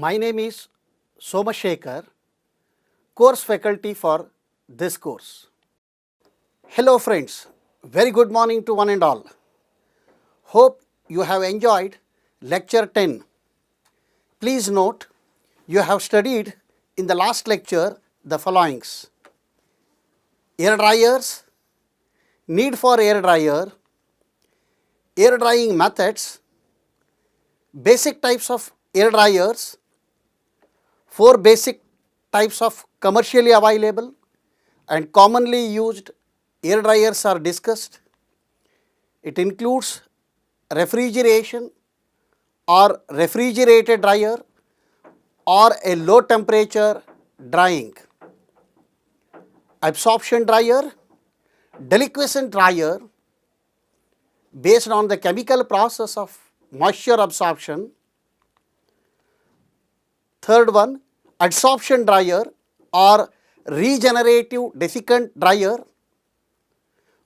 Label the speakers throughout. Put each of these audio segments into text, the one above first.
Speaker 1: My name is Somashekar, course faculty for this course. Hello friends, very good morning to one and all. Hope you have enjoyed lecture 10. Please note, you have studied in the last lecture the followings: air dryers, need for air dryer, air drying methods, basic types of air dryers, 4 basic types of commercially available and commonly used air dryers are discussed. It includes refrigeration or refrigerated dryer or a low temperature drying, absorption dryer, deliquescent dryer based on the chemical process of moisture absorption. Third one, adsorption dryer or regenerative desiccant dryer,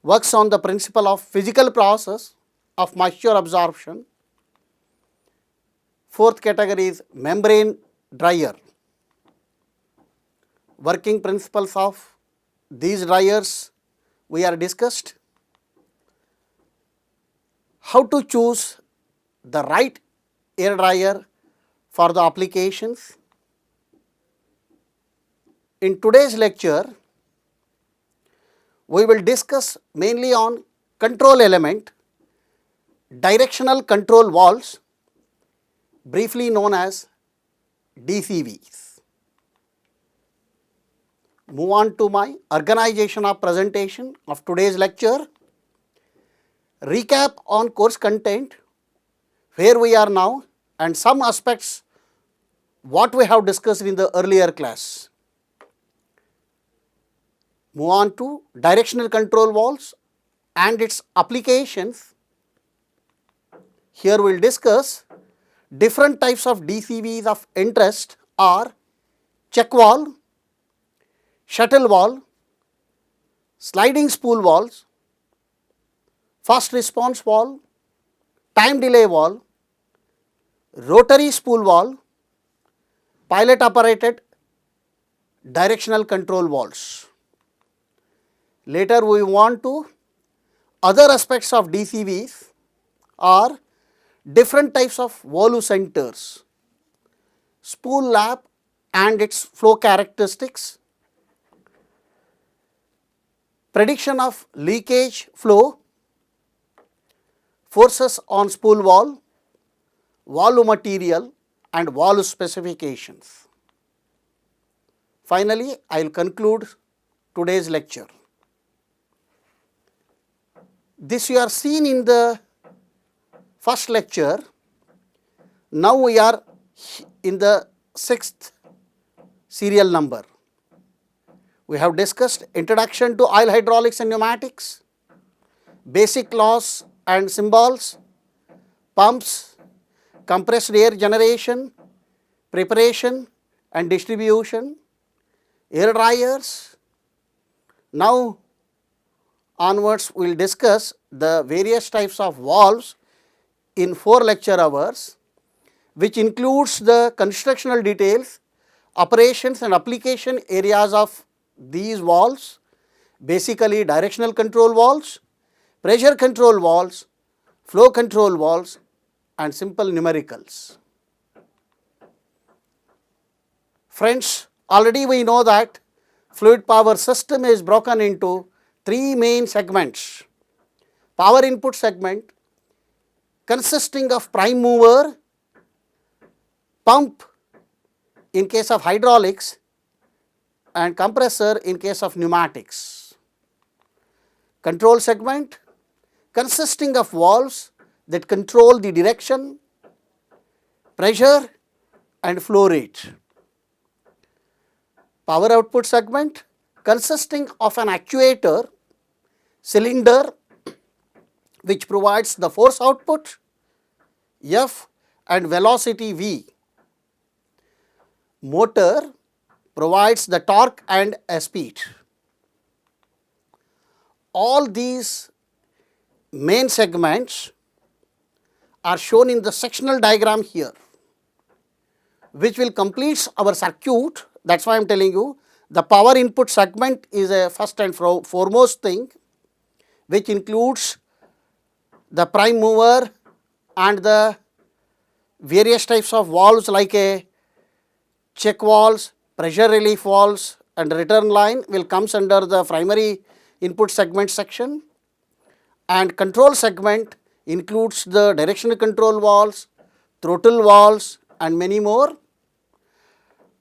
Speaker 1: works on the principle of physical process of moisture absorption. Fourth category is membrane dryer. Working principles of these dryers we are discussed. How to choose the right air dryer for the applications. In today's lecture, we will discuss mainly on control element, directional control valves, briefly known as DCVs. Move on to my organization of presentation of today's lecture. Recap on course content, where we are now and some aspects what we have discussed in the earlier class. Move on to directional control valves and its applications. Here we will discuss different types of DCVs of interest are check valve, shuttle valve, sliding spool valves, fast response valve, time delay valve, rotary spool valve, pilot operated directional control valves. Later we want to other aspects of DCVs are different types of valve centers, spool lap and its flow characteristics, prediction of leakage flow, forces on spool valve, valve material and valve specifications. Finally, I will conclude today's lecture. This you are seen in the first lecture. Now we are in the 6th serial number. We have discussed introduction to oil hydraulics and pneumatics, basic laws and symbols, pumps, compressed air generation, preparation and distribution, air dryers. Now onwards we will discuss the various types of valves in 4 lecture hours, which includes the constructional details, operations and application areas of these valves, basically directional control valves, pressure control valves, flow control valves and simple numericals. Friends, already we know that fluid power system is broken into 3 main segments. Power input segment consisting of prime mover, pump in case of hydraulics and compressor in case of pneumatics. Control segment consisting of valves that control the direction, pressure and flow rate. Power output segment consisting of an actuator, cylinder which provides the force output F and velocity V. Motor provides the torque and speed. All these main segments are shown in the sectional diagram here. which will complete our circuit. That's why I am telling you the power input segment is a first and foremost thing, which includes the prime mover and the various types of valves like a check valves, pressure relief valves and return line will comes under the primary input segment section, and control segment includes the directional control valves, throttle valves and many more.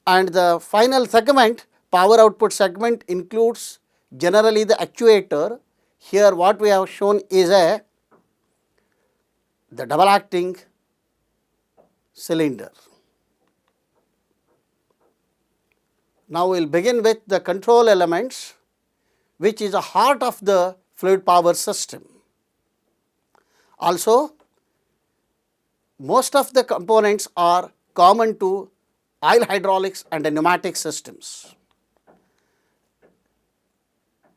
Speaker 1: And the final segment, power output segment, includes generally the actuator. Here what we have shown is the double acting cylinder. Now we will begin with the control elements, which is the heart of the fluid power system. Also, most of the components are common to oil hydraulics and pneumatic systems.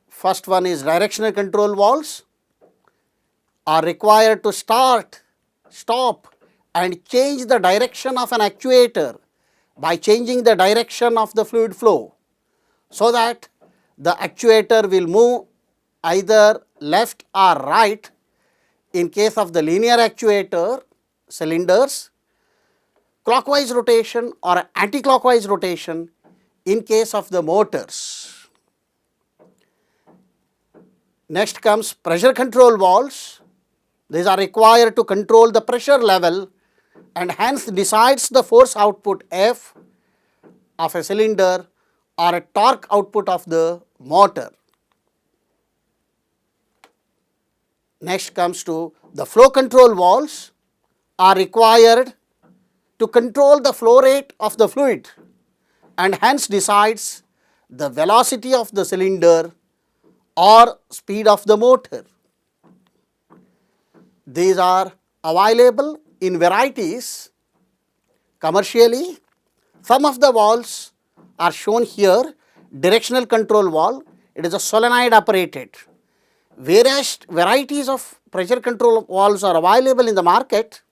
Speaker 1: First one is directional control valves are required to start, stop and change the direction of an actuator by changing the direction of the fluid flow, so that the actuator will move either left or right in case of the linear actuator cylinders, clockwise rotation or anti-clockwise rotation in case of the motors. Next comes pressure control valves. These are required to control the pressure level and hence decides the force output F of a cylinder or a torque output of the motor. Next comes to the flow control valves are required to control the flow rate of the fluid and hence decides the velocity of the cylinder or speed of the motor. These are available in varieties commercially. Some of the valves are shown here. Directional control valve, it is a solenoid operated. Various varieties of pressure control valves are available in the market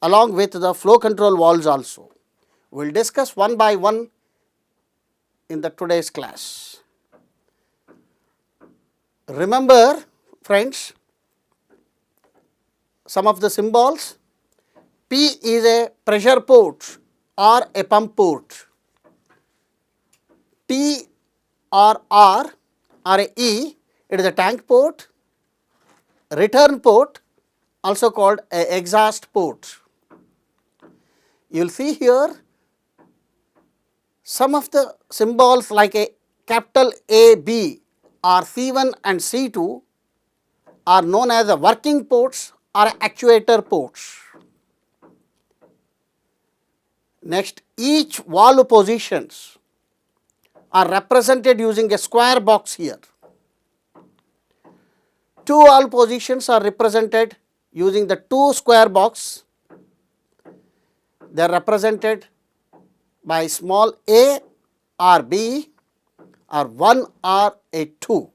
Speaker 1: along with the flow control valves also. We will discuss one by one in the today's class. Remember friends, some of the symbols. P is a pressure port or a pump port. T or R or a E, it is a tank port. Return port, also called a exhaust port. You will see here some of the symbols like a capital AB or C1 and C2 are known as the working ports or actuator ports. Next, each valve positions are represented using a square box here. Two valve positions are represented using the two square box. They are represented by small a or b or 1 or a 2.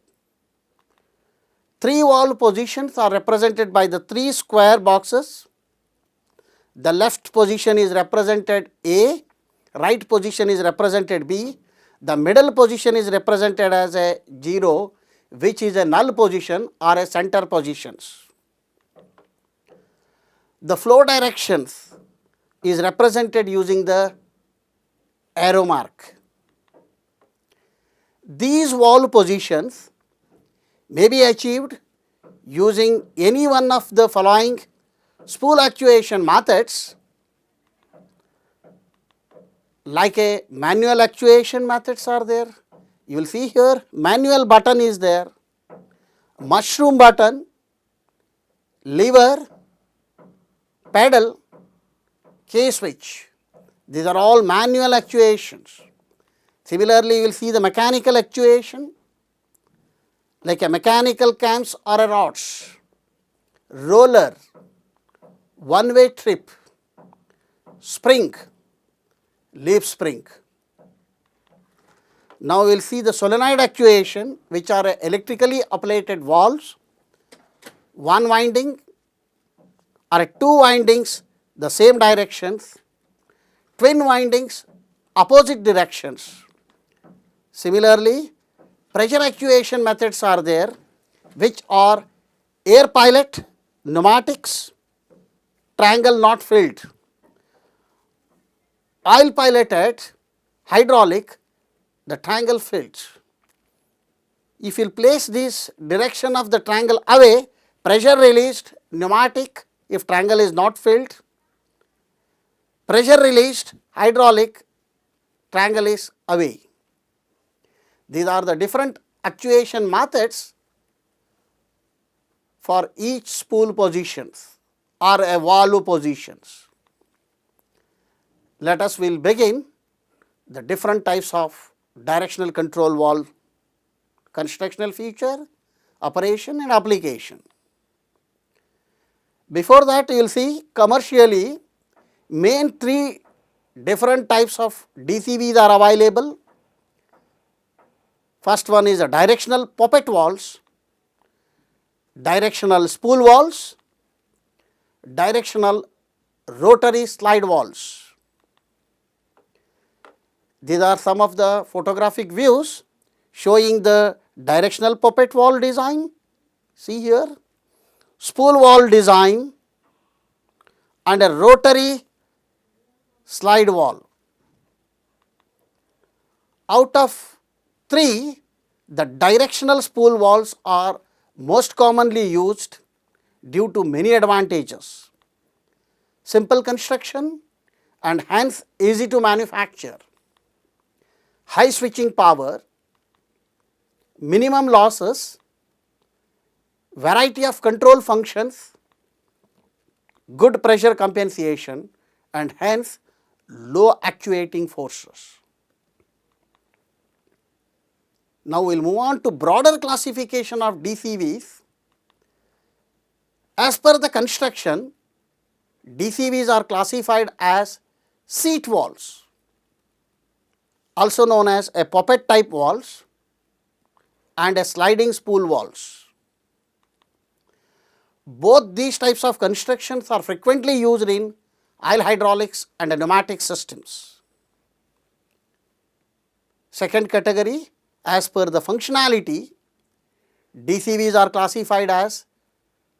Speaker 1: Three valve positions are represented by the three square boxes. The left position is represented A, right position is represented B, the middle position is represented as a 0, which is a null position or a center positions. The flow directions is represented using the arrow mark. These valve positions may be achieved using any one of the following spool actuation methods, like a manual actuation methods are there. You will see here manual button is there, mushroom button, lever, pedal, key switch. These are all manual actuations. Similarly, you will see the mechanical actuation like a mechanical cams or a rods, roller, one-way trip, spring, leaf spring. Now we will see the solenoid actuation, which are electrically operated valves, one winding or two windings, the same directions, twin windings, opposite directions. Similarly, pressure actuation methods are there, which are air pilot, pneumatics, triangle not filled, oil piloted, hydraulic, the triangle filled. If you place this direction of the triangle away, pressure released, pneumatic, if triangle is not filled, pressure released, hydraulic, triangle is away. These are the different actuation methods for each spool positions or a valve positions. Let us will begin the different types of directional control valve, constructional feature, operation and application. Before that, you will see commercially main three different types of DCVs are available. First one is a directional poppet valves, directional spool valves, directional rotary slide valves. These are some of the photographic views showing the directional poppet valve design. See here, spool valve design and a rotary slide valve. Out of three, the directional spool valves are most commonly used due to many advantages. Simple construction and hence easy to manufacture. High switching power, minimum losses, variety of control functions, good pressure compensation and hence low actuating forces. Now, we will move on to broader classification of DCVs. As per the construction, DCVs are classified as seat valves, also known as a poppet type valves and a sliding spool valves. Both these types of constructions are frequently used in oil hydraulics and pneumatic systems. Second category, as per the functionality, DCVs are classified as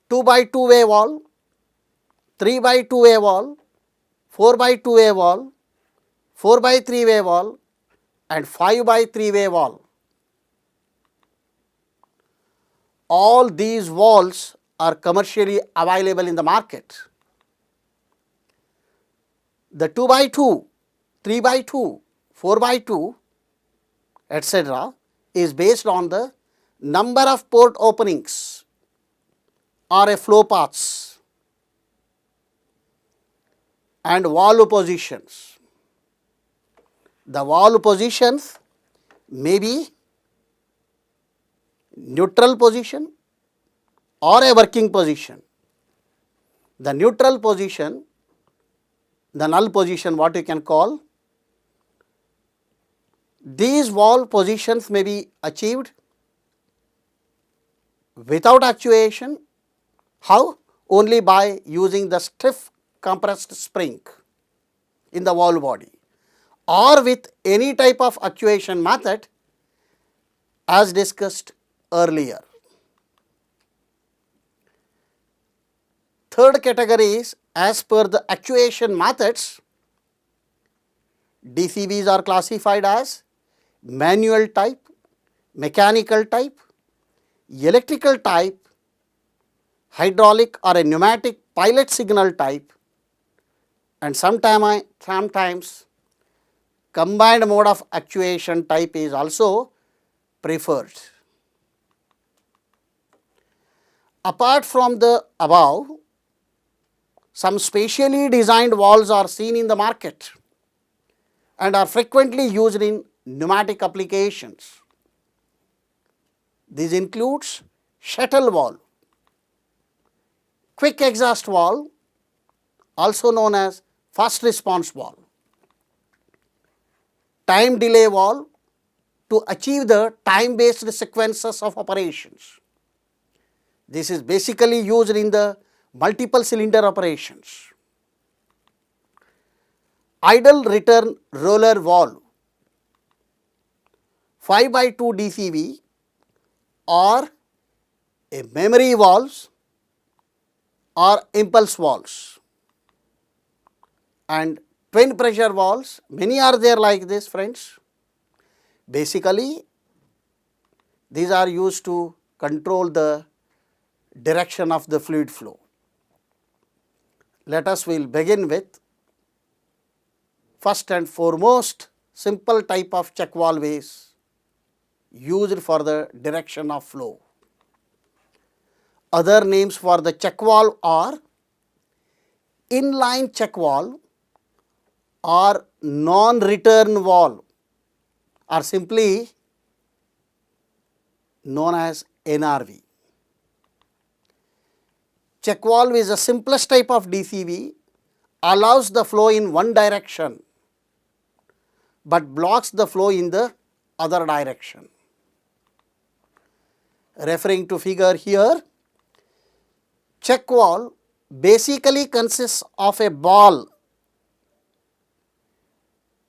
Speaker 1: 2x2-way valve, 3x2-way valve, 4x2-way valve, 4x3-way valve and 5x3-way valve. All these valves are commercially available in the market. The 2x2, 3x2, 4x2 etc. is based on the number of port openings or a flow paths and valve positions. The valve positions may be neutral position or a working position. The neutral position, the null position what you can call, these valve positions may be achieved without actuation. How? Only by using the stiff compressed spring in the valve body or with any type of actuation method as discussed earlier. Third category is as per the actuation methods, DCVs are classified as manual type, mechanical type, electrical type, hydraulic or a pneumatic pilot signal type and sometimes combined mode of actuation type is also preferred. Apart from the above, some specially designed valves are seen in the market and are frequently used in pneumatic applications. This includes shuttle valve, quick exhaust valve, also known as fast response valve, time delay valve to achieve the time based sequences of operations. This is basically used in the multiple cylinder operations. idle return roller valve, 5/2 DCV, or a memory valves or impulse valves, and twin pressure valves. Many are there like this, friends. Basically, these are used to control the direction of the fluid flow. Let us will begin with first and foremost simple type of check valve is used for the direction of flow. Other names for the check valve are inline check valve or non-return valve, or simply known as NRV. Check valve is the simplest type of DCV, allows the flow in one direction but blocks the flow in the other direction. Referring to figure here, check valve basically consists of a ball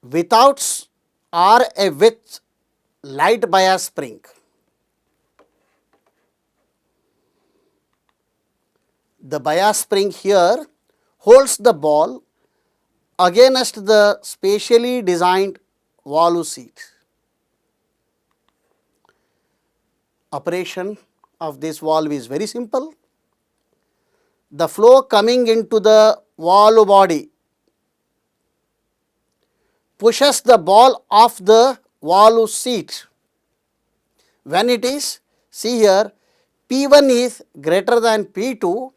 Speaker 1: without or a with light bias spring. The bias spring here holds the ball against the specially designed valve seat. Operation of this valve is very simple. The flow coming into the valve body pushes the ball off the valve seat. When it is, see here, P1 is greater than P2,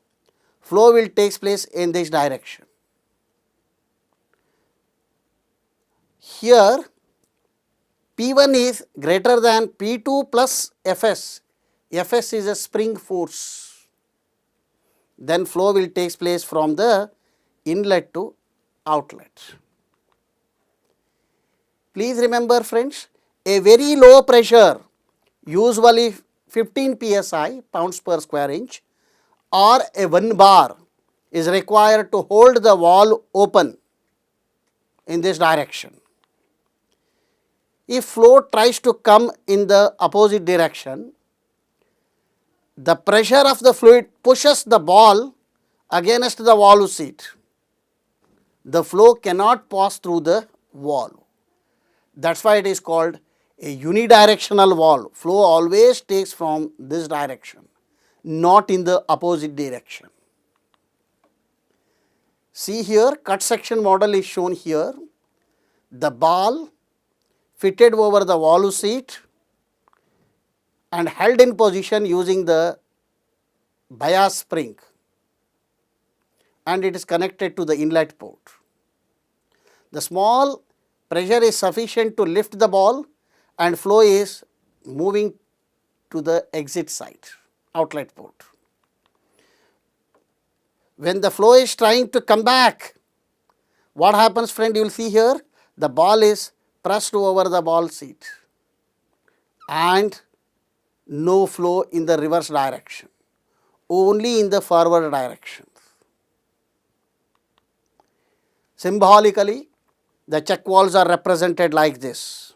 Speaker 1: flow will take place in this direction. Here, P1 is greater than P2 plus Fs. Fs is a spring force. Then flow will take place from the inlet to outlet. Please remember, friends, a very low pressure, usually 15 psi, pounds per square inch, or a 1 bar is required to hold the valve open in this direction. If flow tries to come in the opposite direction, the pressure of the fluid pushes the ball against the valve seat. The flow cannot pass through the valve. That is why it is called a unidirectional valve. Flow always takes from this direction, not in the opposite direction. See here, cut section model is shown here. The ball fitted over the valve seat and held in position using the bias spring, and it is connected to the inlet port. The small pressure is sufficient to lift the ball and flow is moving to the exit side, outlet port. When the flow is trying to come back, what happens, friend? You will see here, the ball is pressed over the ball seat and no flow in the reverse direction, only in the forward direction. Symbolically, the check valves are represented like this.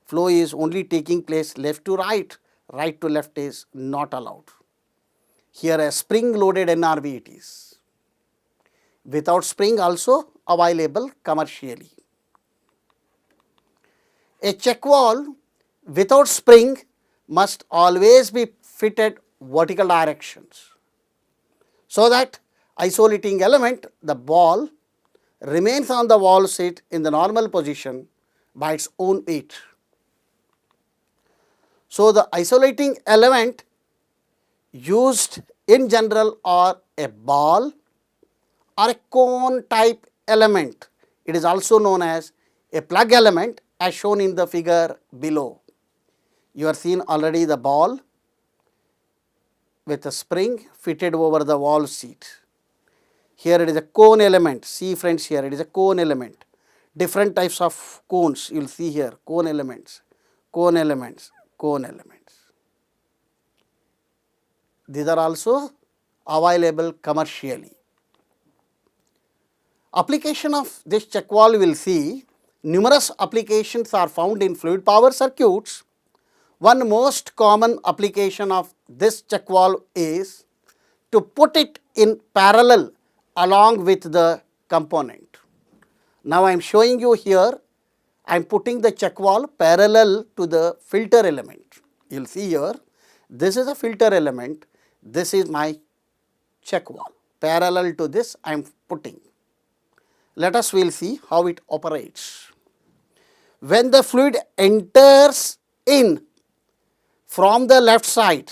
Speaker 1: Flow is only taking place left to right, right to left is not allowed. Here a spring loaded NRV it is. Without spring also available commercially. A check valve without spring must always be fitted vertical directions, so that isolating element, the ball, remains on the valve seat in the normal position by its own weight. So, the isolating element used in general are a ball or a cone type element. It is also known as a plug element, as shown in the figure below. You are seen already the ball with a spring fitted over the valve seat. Here it is a cone element. See friends, here it is a cone element. Different types of cones you will see here, cone elements, cone elements, cone elements. These are also available commercially. Application of this check valve, we will see numerous applications are found in fluid power circuits. One most common application of this check valve is to put it in parallel along with the component. Now, I am showing you here, I am putting the check valve parallel to the filter element. You will see here, this is a filter element, this is my check valve. Parallel to this, I am putting. Let us will see how it operates. When the fluid enters in from the left side,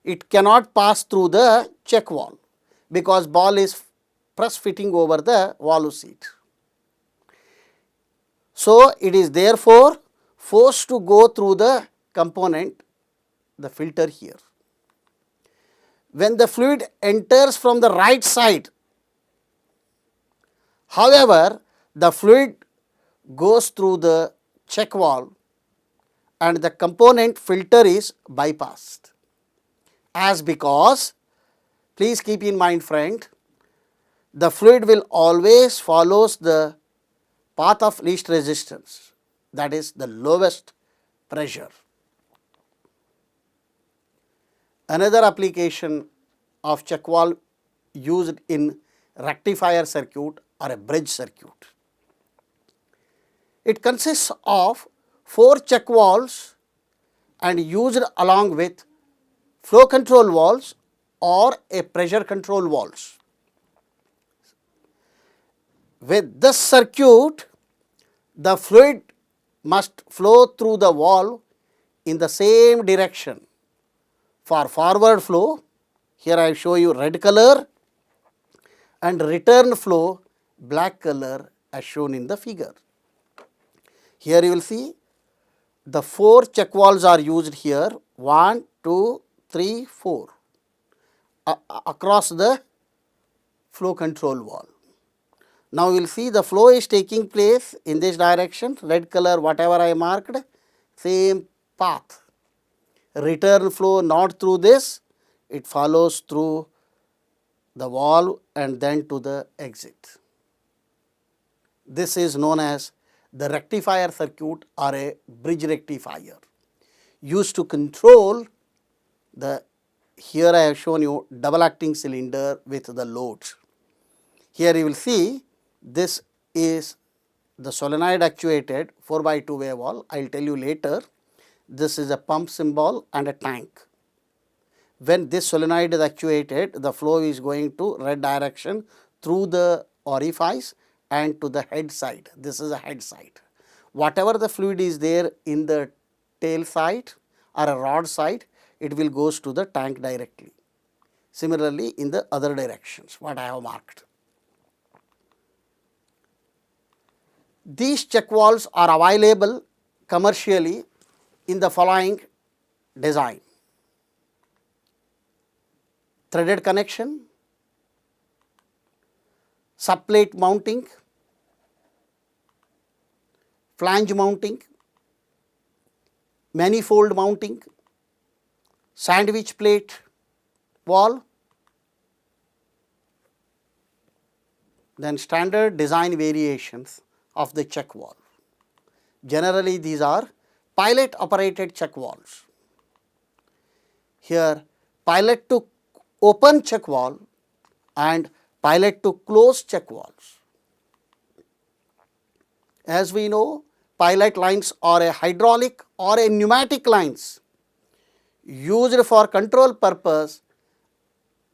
Speaker 1: it cannot pass through the check valve because ball is press fitting over the valve seat. So, it is therefore forced to go through the component, the filter here. When the fluid enters from the right side, however, the fluid goes through the check valve and the component filter is bypassed. As because, please keep in mind friend, the fluid will always follows the path of least resistance, that is the lowest pressure. Another application of check valve used in rectifier circuit or a bridge circuit. It consists of 4 check valves and used along with flow control valves or a pressure control valves. With this circuit, the fluid must flow through the valve in the same direction. For forward flow, here I show you red color, and return flow black color as shown in the figure. Here you will see the 4 check valves are used here, 1, 2, 3, 4 across the flow control valve. Now, we will see the flow is taking place in this direction, red color whatever I marked, same path. Return flow not through this, it follows through the valve and then to the exit. This is known as the rectifier circuit or a bridge rectifier, used to control the, here I have shown you double acting cylinder with the loads. Here you will see this is the solenoid actuated 4x2 way valve. I will tell you later. This is a pump symbol and a tank. When this solenoid is actuated, the flow is going to red direction through the orifice and to the head side. This is a head side. Whatever the fluid is there in the tail side or a rod side, it will goes to the tank directly. Similarly, in the other directions, what I have marked. These check valves are available commercially in the following design: threaded connection, subplate mounting, flange mounting, manifold mounting, sandwich plate valve, then standard design variations of the check valve. Generally, these are pilot operated check valves. Here, pilot to open check valve and pilot to close check valves. As we know, pilot lines are a hydraulic or a pneumatic lines used for control purpose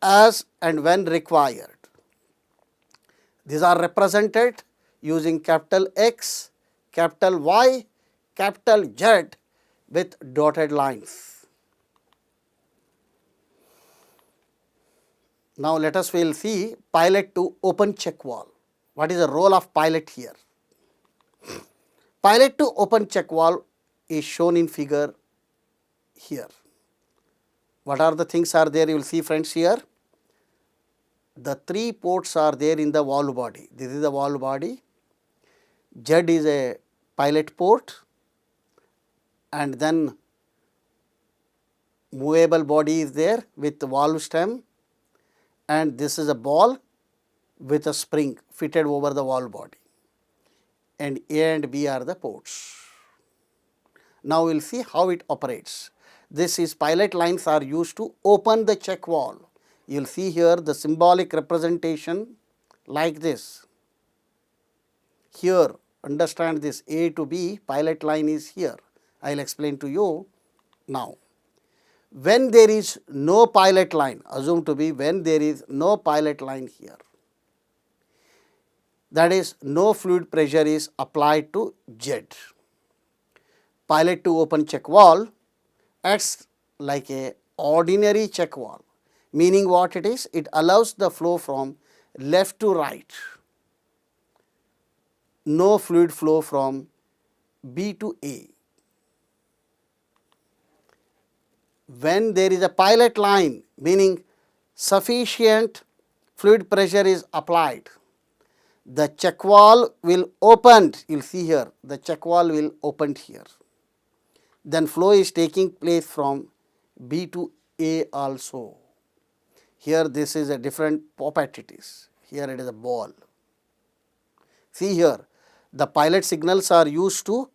Speaker 1: as and when required. These are represented using capital X, capital Y, capital Z with dotted lines. Now, let us will see pilot to open check valve. What is the role of pilot here? Pilot to open check valve is shown in figure here. What are the things are there? You will see friends here. The 3 ports are there in the valve body. This is the valve body. Z is a pilot port, and then movable body is there with the valve stem, and this is a ball with a spring fitted over the valve body, and A and B are the ports. Now we will see how it operates. This is pilot lines are used to open the check valve. You will see here the symbolic representation like this. Here, understand this, A to B pilot line is here. I will explain to you now. When there is no pilot line, assume to be when there is no pilot line here, that is no fluid pressure is applied to Z. Pilot to open check valve acts like a ordinary check valve, meaning what it is? It allows the flow from left to right, no fluid flow from B to A. When there is a pilot line, meaning sufficient fluid pressure is applied, the check valve will open. You will see here the check valve will open here. Then flow is taking place from B to A also. Here this is a different poppet it is. Here it is a ball. See here, the pilot signals are used to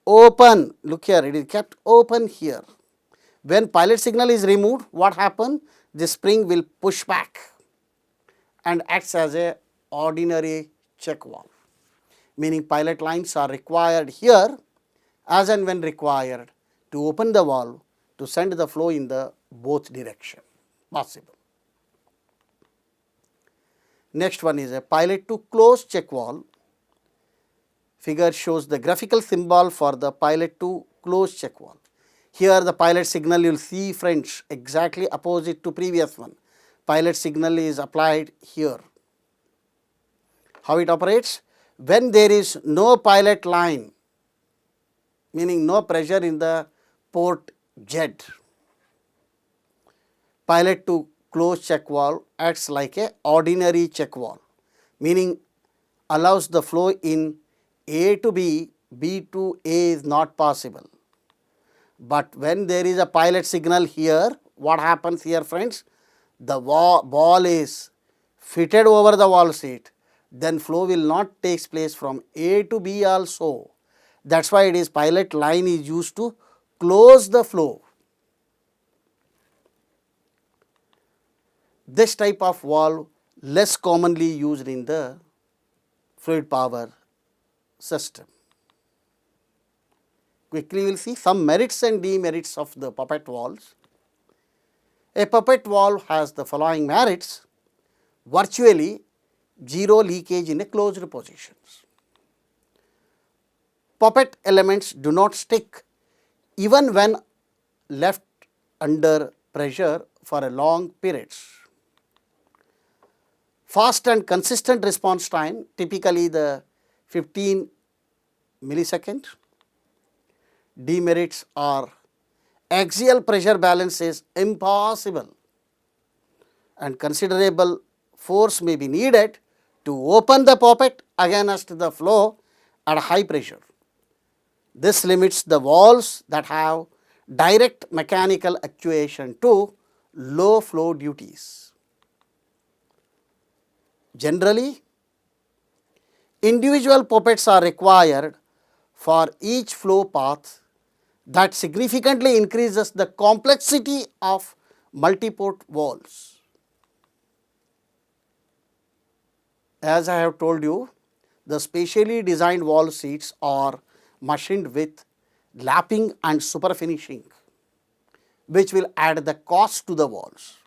Speaker 1: open. Look here, it is kept open here. When pilot signal is removed, what happens? The spring will push back and acts as a ordinary check valve, meaning pilot lines are required here as and when required to open the valve to send the flow in the both direction possible. Next one is a pilot to close check valve. Figure shows the graphical symbol for the pilot to close check valve. Here the pilot signal you will see friends exactly opposite to previous one. Pilot signal is applied here. How it operates? When there is no pilot line, meaning no pressure in the port Z, pilot to close check valve acts like a ordinary check valve, meaning allows the flow in A to B, B to A is not possible. But when there is a pilot signal here, what happens here friends? The ball is fitted over the valve seat, then flow will not take place from A to B also. That is why it is pilot line is used to close the flow. This type of valve less commonly used in the fluid power system. Quickly we will see some merits and demerits of the puppet valves. A puppet valve has the following merits: virtually zero leakage in a closed positions. Puppet elements do not stick even when left under pressure for a long periods. Fast and consistent response time, typically the 15 millisecond. Demerits are axial pressure balance is impossible and considerable force may be needed to open the poppet against the flow at high pressure. This limits the valves that have direct mechanical actuation to low flow duties. Generally, individual poppets are required for each flow path. That significantly increases the complexity of multi-port valves. As I have told you, the specially designed valve seats are machined with lapping and super finishing, which will add the cost to the valves.